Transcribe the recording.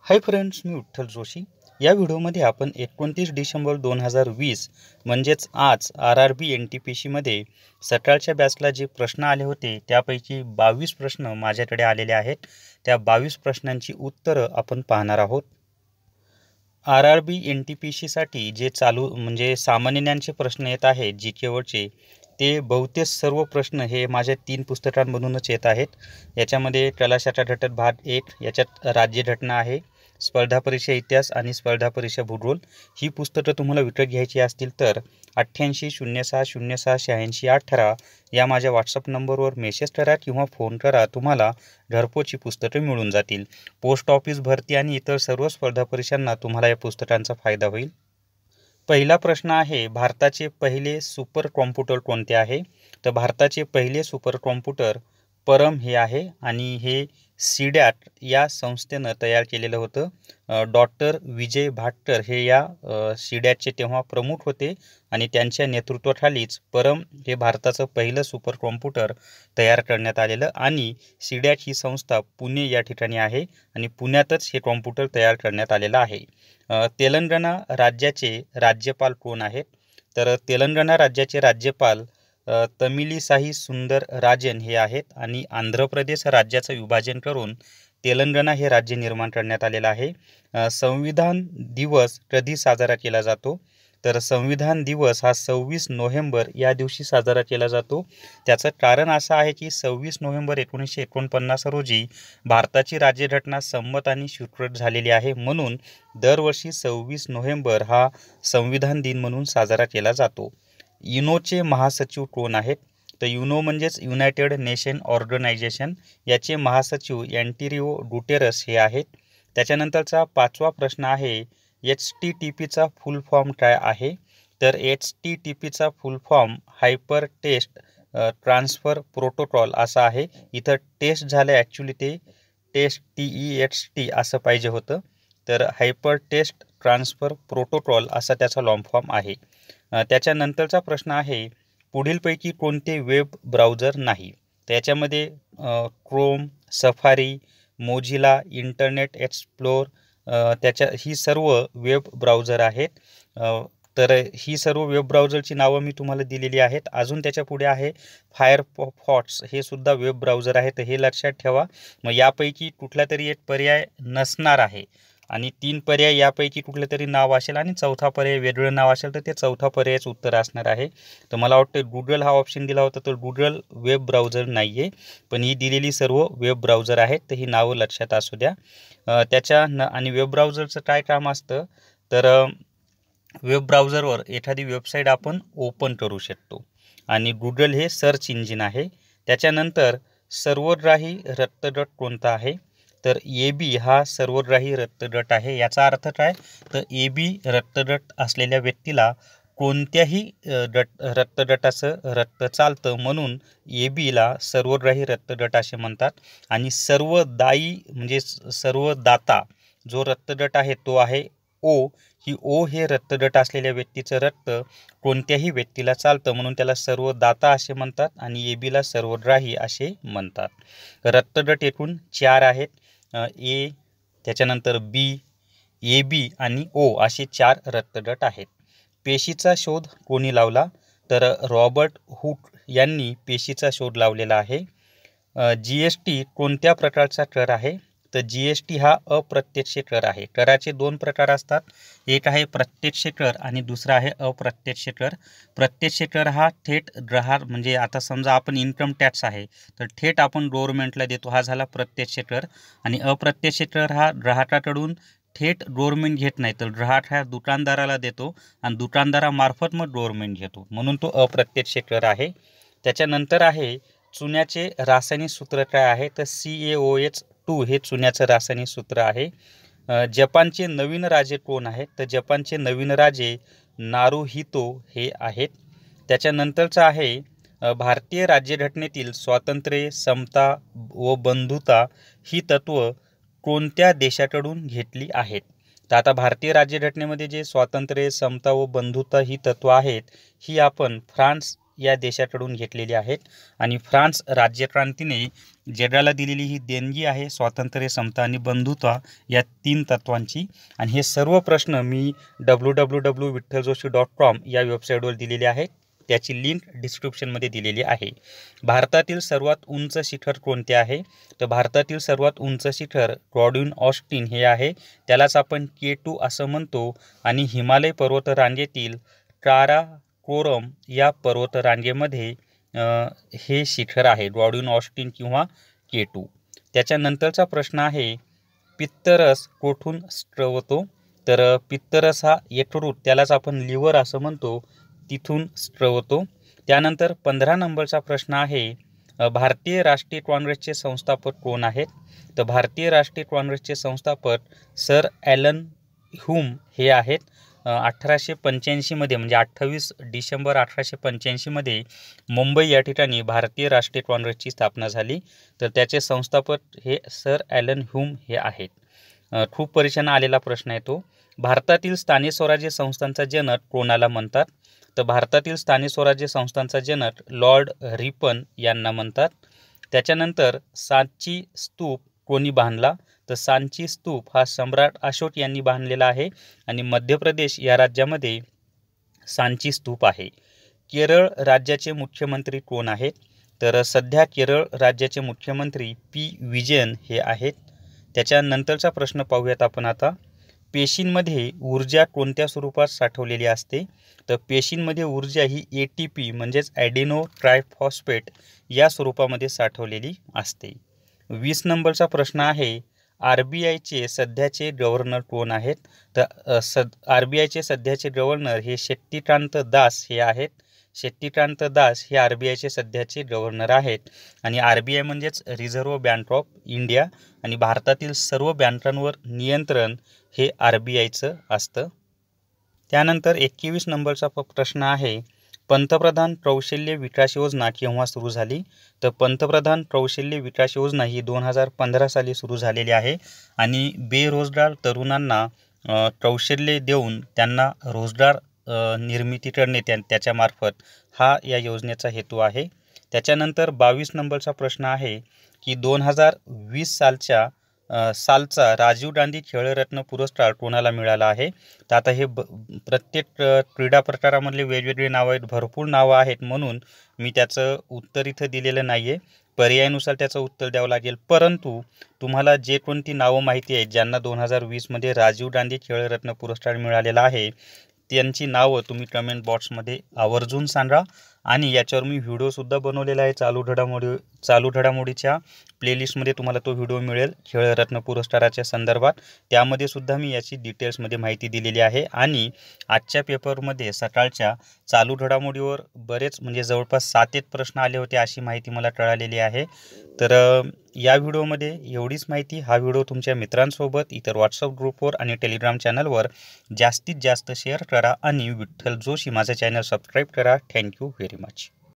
Hi friends, मी विठ्ठल जोशी। या व्हिडिओमध्ये आपण 29 डिसेंबर 2020 म्हणजेच आज RRB NTPC मध्ये सकाळच्या बॅचला जे प्रश्न आले होते त्यापैकी 22 प्रश्न माझ्याकडे आलेले आहेत। त्या 22 प्रश्नांची उत्तरं आपण पाहणार आहोत। RRB NTPC साठी जे चालू म्हणजे सामान्य ज्ञानचे प्रश्न येत आहेत जी केवळचे ते बहुतेक सर्व प्रश्न हे माझ्या 3 पुस्तकांमधूनच येत आहेत। याच्यामध्ये तलाशाचा घटक भाग 1, याच्यात राज्यघटना आहे, स्पर्धा परीक्षा इतिहास आणि स्पर्धा परीक्षा भूगोल। ही पुस्तकं तुम्हाला विकत घ्यायची असतील तर 8806068618 या माझ्या व्हॉट्सअप नंबरवर मेसेज करा किंवा फोन करा, तुम्हाला घरपोच ही पुस्तकं मिळून जातील। पोस्ट ऑफिस भरती आणि इतर सर्व स्पर्धा परीक्षांना तुम्हाला या पुस्तकांचा फायदा होईल। पहिला प्रश्न आहे, भारताचे पहिले सुपर कॉम्प्युटर कोणते आहे? तर भारताचे पहिले सुपर कॉम्प्युटर परम हे आहे आणि हे सीडॅट या संस्थेनं तयार केलेलं होतं। डॉक्टर विजय भाटकर हे या सीडॅटचे तेव्हा प्रमुख होते आणि त्यांच्या नेतृत्वाखालीच परम हे भारताचं पहिलं सुपर कॉम्प्युटर तयार करण्यात आलेलं आणि सीडॅट ही संस्था पुणे या ठिकाणी आहे आणि पुण्यातच हे कॉम्प्युटर तयार करण्यात आलेलं आहे। तेलंगणा राज्याचे राज्यपाल कोण आहेत? तर तेलंगणा राज्याचे राज्यपाल तमिलिसाई सुंदर राजन हे आहेत आणि आंध्र प्रदेश राज्याचं विभाजन करून तेलंगणा हे राज्य निर्माण करण्यात आलेलं आहे। संविधान दिवस कधी साजरा केला जातो? तर संविधान दिवस हा 26 नोव्हेंबर या दिवशी साजरा केला जातो। त्याचं कारण असं आहे की 26 नोव्हेंबर 1949 रोजी भारताची राज्यघटना संमत आणि स्वीकृत झालेली आहे, म्हणून दरवर्षी 26 नोव्हेंबर हा संविधान दिन म्हणून साजरा केला जातो। युनोचे महासचिव कोण आहेत? तर युनो म्हणजेच युनायटेड नेशन ऑर्गनायझेशन, याचे महासचिव अँटोनियो गुटेरस हे आहेत। त्याच्यानंतरचा 5वा प्रश्न आहे, HTTPचा फुल फॉर्म काय आहे? तर HTTPचा full form hyper text transfer protocol असा आहे। इथं टेस्ट झालं, ॲक्च्युली ते टेस्ट TEXT असं पाहिजे होतं, तर हायपर टेस्ट ट्रान्सफर प्रोटोकॉल असा त्याचा लॉंग फॉर्म आहे। त्याच्यानंतरचा प्रश्न आहे, पुढीलपैकी कोणते वेब ब्राउझर नाही? तर याच्यामध्ये Chrome, safari, Mozilla, internet explore ही सर्व वेब ब्राउझर आहेत। तर ही सर्व वेब ब्राउझरची नावं मी तुम्हाला दिलेली आहेत। अजून त्याच्या पुढे आहे फायरफॉक्स, हे सुद्धा वेब ब्राउझर आहे, तर हे लक्षात ठेवा। मग यापैकी कुठला तरी एक पर्याय नसणार आहे आणि 3 पर्याय यापैकी कुठलं तरी नाव असेल आणि चौथा पर्याय वेगळं नाव असेल तर ते चौथा पर्यायच उत्तर असणार आहे। तर मला वाटतं गुगल हा ऑप्शन दिला होता, तर गुगल वेब ब्राउझर नाही आहे, पण ही दिलेली सर्व वेब ब्राउझर आहेत, तर ही नावं लक्षात असू द्या। आणि वेब ब्राउझरचं काय काम असतं? तर वेब ब्राउझरवर एखादी वेबसाईट आपण ओपन करू शकतो आणि गुगल हे सर्च इंजिन आहे। त्याच्यानंतर सर्वग्राही रक्तगट कोणता आहे? तर AB हा सर्वग्राही रक्तगट आहे। याचा अर्थ काय? तर AB रक्तगट असलेल्या व्यक्तीला कोणत्याही रक्तगटाचं रक्त चालतं, म्हणून ABला सर्वग्राही रक्तगट असे म्हणतात। आणि सर्वदायी म्हणजे सर्वदाता जो रक्तगट आहे तो आहे O। ही O हे रक्तगट असलेल्या व्यक्तीचं रक्त कोणत्याही व्यक्तीला चालतं, म्हणून त्याला सर्वदाता असे म्हणतात आणि ABला सर्वग्राही असे म्हणतात। रक्तगट एकूण 4 आहेत, A, त्याच्यानंतर B, AB आणि O असे 4 रक्तगट आहेत। पेशीचा शोध कोणी लावला? तर रॉबर्ट हुक यांनी पेशीचा शोध लावलेला आहे। GST कोणत्या प्रकारचा कर आहे? तर GST हा अप्रत्यक्ष कर आहे। कराचे 2 प्रकार असतात, एक आहे प्रत्यक्ष कर आणि दुसरा आहे अप्रत्यक्ष कर। प्रत्यक्ष कर हा थेट ग्राहक, म्हणजे आता समजा आपण इन्कम टॅक्स आहे तर थेट आपण गव्हर्नमेंटला देतो, हा झाला प्रत्यक्ष कर। आणि अप्रत्यक्ष कर हा ग्राहकाकडून थेट गव्हर्नमेंट घेत नाही, तर ग्राहक हा दुकानदाराला देतो आणि दुकानदारामार्फत मग गव्हर्नमेंट घेतो, म्हणून तो अप्रत्यक्ष कर आहे। त्याच्यानंतर आहे, चुन्याचे रासायनिक सूत्र काय आहे? तर CaOH2 हे चुन्याचं रासायनिक सूत्र आहे। जपानचे नवीन राजे कोण आहेत? तर जपानचे नवीन राजे नारुहितो हे आहेत। त्याच्यानंतरचं आहे, भारतीय राज्यघटनेतील स्वातंत्र्य, समता व बंधुता ही तत्त्व कोणत्या देशाकडून घेतली आहेत? तर आता भारतीय राज्यघटनेमध्ये जे स्वातंत्र्य, समता व बंधुता ही तत्त्व आहेत, ही आपण फ्रान्स या देशाकडून घेतलेली आहेत आणि फ्रान्स राज्यक्रांतीने जगाला दिलेली ही देणगी आहे स्वातंत्र्य, समता आणि बंधुता या 3 तत्वांची. आणि हे सर्व प्रश्न मी www.vithaljoshi.com या वेबसाईटवर दिलेले आहेत. त्याची लिंक डिस्क्रिप्शनमध्ये दिलेली आहे. भारतातील सर्वात उंच शिखर कोणते आहे? तर भारतातील सर्वात उंच शिखर गॉर्डन ऑस्टिन हे आहे. त्यालाच आपण K2 असं म्हणतो. आणि हिमालय पर्वतरांगेतील काराकोरम या पर्वतरांगेमध्ये हे शिखर आहे, गॉर्डन ऑस्टिन किंवा K2. त्याच्यानंतरचा प्रश्न आहे, पित्तरस कोठून स्त्रवतो? तर पित्तरस हा यकृत, त्यालाच आपण लिव्हर असं म्हणतो, तिथून स्त्रवतो. त्यानंतर 15 नंबरचा प्रश्न आहे, भारतीय राष्ट्रीय काँग्रेसचे संस्थापक कोण आहेत? तर भारतीय राष्ट्रीय काँग्रेसचे संस्थापक सर ॲलन ह्यूम हे आहेत. 1885 मध्ये म्हणजे 28 डिसेंबर 1885 मध्ये मुंबई या ठिकाणी भारतीय राष्ट्रीय काँग्रेसची स्थापना झाली. तर त्याचे संस्थापक हे सर ॲलन ह्यूम हे आहेत. खूप परीक्षांना आलेला प्रश्न आहे तो. भारतातील स्थानिक स्वराज्य संस्थांचा जनक कोणाला म्हणतात? तर भारतातील स्थानिक स्वराज्य संस्थांचा जनक लॉर्ड रिपन यांना म्हणतात. त्याच्यानंतर सांची स्तूप कोणी बांधला? तर सांची स्तूप हा सम्राट अशोक यांनी बांधलेला आहे. आणि मध्य प्रदेश या राज्यामध्ये सांची स्तूप आहे. केरळ राज्याचे मुख्यमंत्री कोण आहेत? तर सध्या केरळ राज्याचे मुख्यमंत्री P. विजयन हे आहेत. त्याच्यानंतरचा प्रश्न पाहूयात आपण आता. पेशींमध्ये ऊर्जा कोणत्या स्वरूपात साठवलेली असते? तर पेशींमध्ये ऊर्जा ही ATP म्हणजेच ॲडेनो ट्रायफॉस्फेट या स्वरूपामध्ये साठवलेली असते. 20 नंबरचा प्रश्न आहे, RBIचे सध्याचे गव्हर्नर कोण आहेत? तर RBIचे सध्याचे गव्हर्नर हे शक्तिकांत दास हे आहेत. शक्तिकांत दास हे RBIचे सध्याचे गव्हर्नर आहेत. आणि RBI म्हणजेच रिझर्व्ह बँक ऑफ इंडिया, आणि भारतातील सर्व बँकांवर नियंत्रण हे RBIचं असतं. त्यानंतर 21 नंबरचा प्रश्न आहे, पंतप्रधान कौशल्य विकास योजना केव्हा सुरू झाली? तर पंतप्रधान कौशल्य विकास योजना ही 2015 साली सुरू झालेली आहे. आणि बेरोजगार तरुणांना कौशल्य देऊन त्यांना रोजगार निर्मिती करणे त्याच्यामार्फत हा या योजनेचा हेतू आहे. त्याच्यानंतर 22 नंबरचा प्रश्न आहे की 2020 सालचा राजीव गांधी खेलरत्न पुरस्कार कोणाला मिळाला आहे? तर आता हे प्रत्येक क्रीडा प्रकारामधले वेगवेगळे नावं आहेत, भरपूर नावं आहेत, म्हणून मी त्याचं उत्तर इथं दिलेलं नाही आहे. पर्यायानुसार त्याचं उत्तर द्यावं लागेल. परंतु तुम्हाला जे कोणती नावं माहिती आहेत ज्यांना 2020 मध्ये राजीव गांधी खेलरत्न पुरस्कार मिळालेला आहे, त्यांची नावं तुम्ही कमेंट बॉक्समध्ये आवर्जून सांगा. आणि याच्यावर मी व्हिडिओसुद्धा बनवलेला आहे. चालू घडामोडीच्या प्लेलिस्टमध्ये तुम्हाला तो व्हिडिओ मिळेल खेलरत्न पुरस्काराच्या संदर्भात. त्यामध्ये सुद्धा मी याची डिटेल्समध्ये माहिती दिलेली आहे. आणि आजच्या पेपरमध्ये सकाळच्या चालू घडामोडीवर बरेच म्हणजे जवळपास 7 प्रश्न आले होते अशी माहिती मला कळालेली आहे. तर या व्हिडिओमध्ये एवढीच माहिती. हा व्हिडिओ तुमच्या मित्रांसोबत, इतर व्हॉट्सअप ग्रुपवर आणि टेलिग्राम चॅनलवर जास्तीत जास्त शेअर करा. आणि विठ्ठल जोशी माझं चॅनल सबस्क्राईब करा. Thank you very much.